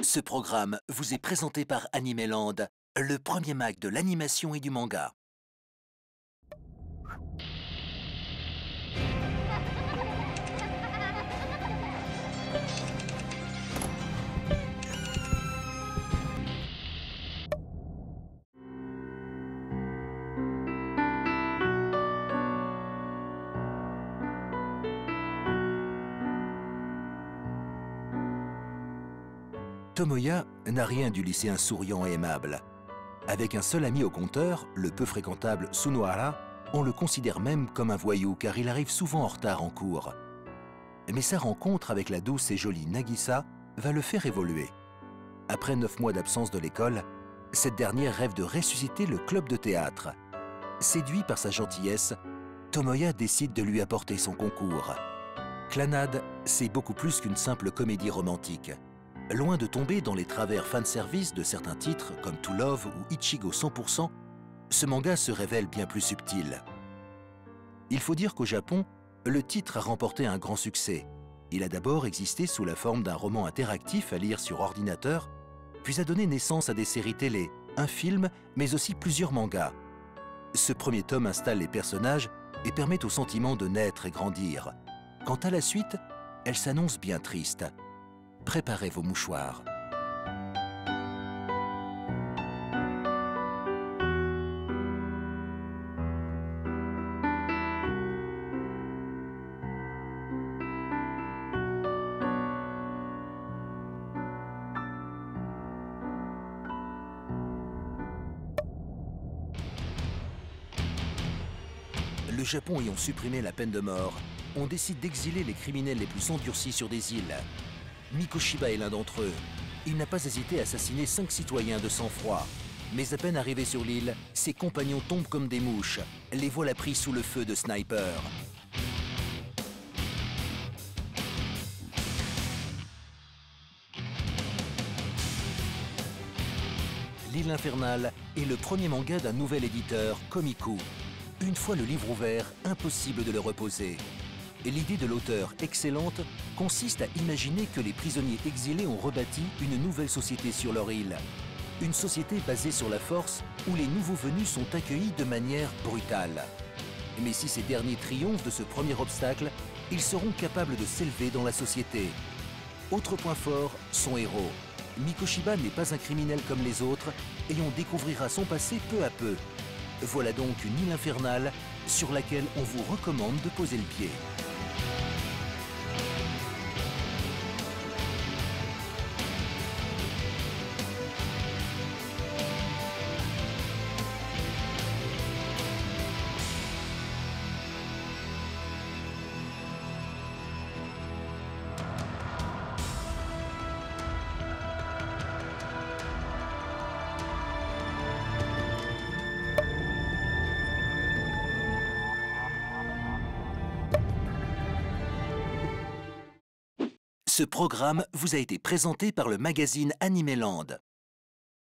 Ce programme vous est présenté par Animeland, le premier mag de l'animation et du manga. Tomoya n'a rien dû laisser un souriant et aimable. Avec un seul ami au compteur, le peu fréquentable Sunohara, on le considère même comme un voyou car il arrive souvent en retard en cours. Mais sa rencontre avec la douce et jolie Nagisa va le faire évoluer. Après 9 mois d'absence de l'école, cette dernière rêve de ressusciter le club de théâtre. Séduit par sa gentillesse, Tomoya décide de lui apporter son concours. Clannad, c'est beaucoup plus qu'une simple comédie romantique. Loin de tomber dans les travers fanservice de certains titres comme To Love ou Ichigo 100%, ce manga se révèle bien plus subtil. Il faut dire qu'au Japon, le titre a remporté un grand succès. Il a d'abord existé sous la forme d'un roman interactif à lire sur ordinateur, puis a donné naissance à des séries télé, un film, mais aussi plusieurs mangas. Ce premier tome installe les personnages et permet au sentiment de naître et grandir. Quant à la suite, elle s'annonce bien triste. Préparez vos mouchoirs. Le Japon ayant supprimé la peine de mort, on décide d'exiler les criminels les plus endurcis sur des îles. Mikoshiba est l'un d'entre eux. Il n'a pas hésité à assassiner 5 citoyens de sang-froid. Mais à peine arrivé sur l'île, ses compagnons tombent comme des mouches. Les voilà pris sous le feu de snipers. L'île infernale est le premier manga d'un nouvel éditeur, Komiku. Une fois le livre ouvert, impossible de le reposer. Et l'idée de l'auteur, excellente, consiste à imaginer que les prisonniers exilés ont rebâti une nouvelle société sur leur île. Une société basée sur la force où les nouveaux venus sont accueillis de manière brutale. Mais si ces derniers triomphent de ce premier obstacle, ils seront capables de s'élever dans la société. Autre point fort, son héros. Mikoshiba n'est pas un criminel comme les autres et on découvrira son passé peu à peu. Voilà donc une île infernale sur laquelle on vous recommande de poser le pied. Ce programme vous a été présenté par le magazine Animeland.